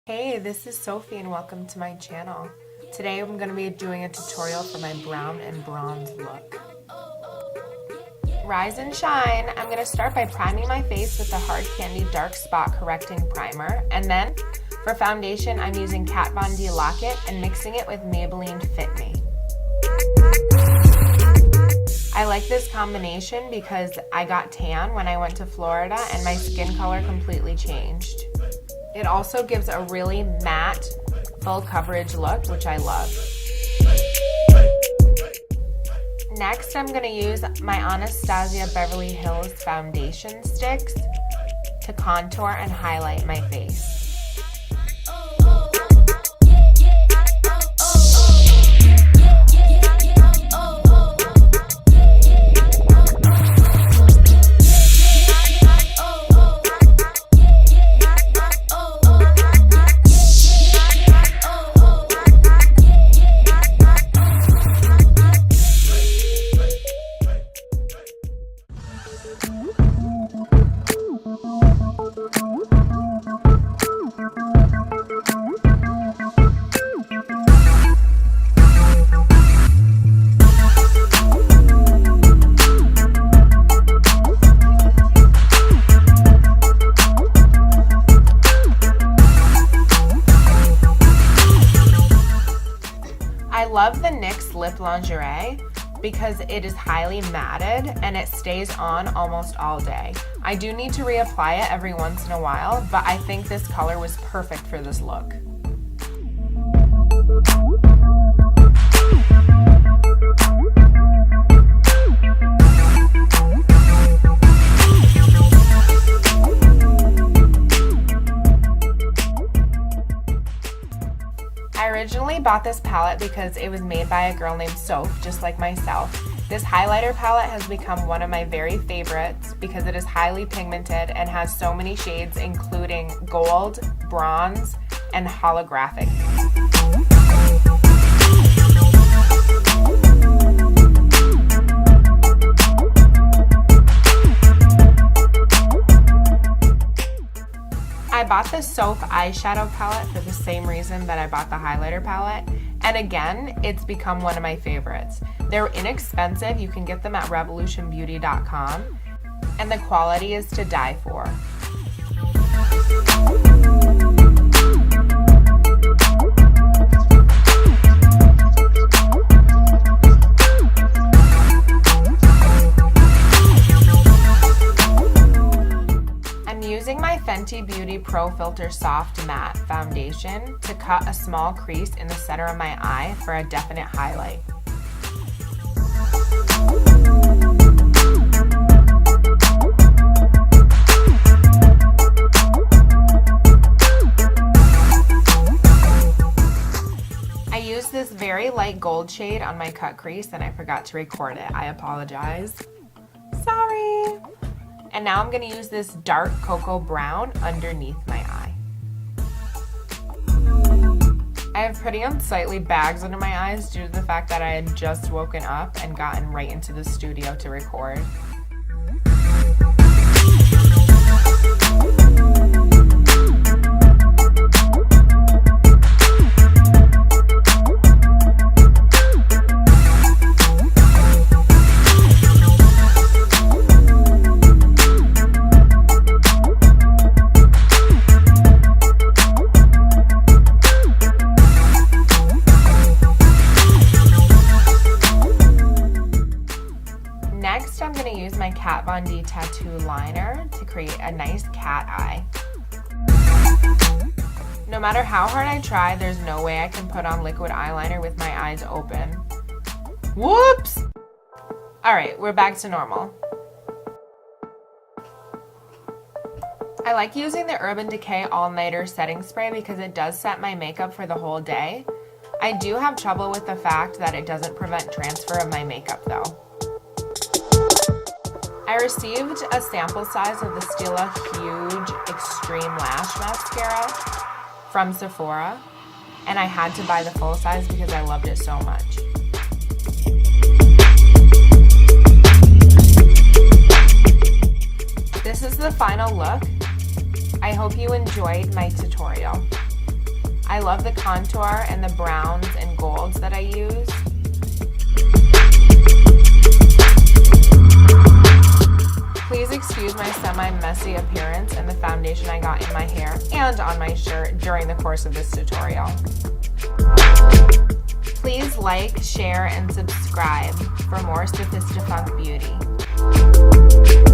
Hey, this is Sophie and welcome to my channel. Today I'm going to be doing a tutorial for my brown and bronze look. Rise and shine! I'm going to start by priming my face with the Hard Candy Dark Spot Correcting Primer, and then for foundation I'm using Kat Von D Lock-It and mixing it with Maybelline Fit Me. I like this combination because I got tan when I went to Florida and my skin color completely changed. It also gives a really matte, full coverage look, which I love. Next, I'm going to use my Anastasia Beverly Hills foundation sticks to contour and highlight my face. I love the NYX Lip Lingerie because it is highly matted and it stays on almost all day. I do need to reapply it every once in a while, but I think this color was perfect for this look. I originally bought this palette because it was made by a girl named Soph, just like myself. This highlighter palette has become one of my very favorites because it is highly pigmented and has so many shades including gold, bronze, and holographic. I bought the Soph eyeshadow palette for the same reason that I bought the highlighter palette, and again, it's become one of my favorites. They're inexpensive, you can get them at RevolutionBeautyUSA, and the quality is to die for. Using my Fenty Beauty Pro Filt'r Soft Matte Foundation to cut a small crease in the center of my eye for a definite highlight. I used this very light gold shade on my cut crease and I forgot to record it. I apologize. Sorry! And now I'm going to use this dark cocoa brown underneath my eye. I have pretty unsightly bags under my eyes due to the fact that I had just woken up and gotten right into the studio to record. Next, I'm going to use my Kat Von D tattoo liner to create a nice cat eye. No matter how hard I try, there's no way I can put on liquid eyeliner with my eyes open. Whoops! Alright, we're back to normal. I like using the Urban Decay All Nighter Setting Spray because it does set my makeup for the whole day. I do have trouble with the fact that it doesn't prevent transfer of my makeup though. I received a sample size of the Stila Huge Extreme Lash Mascara from Sephora, and I had to buy the full size because I loved it so much. This is the final look. I hope you enjoyed my tutorial. I love the contour and the browns and golds that I use. Please excuse my semi-messy appearance and the foundation I got in my hair and on my shirt during the course of this tutorial. Please like, share, and subscribe for more Sophistafunque beauty.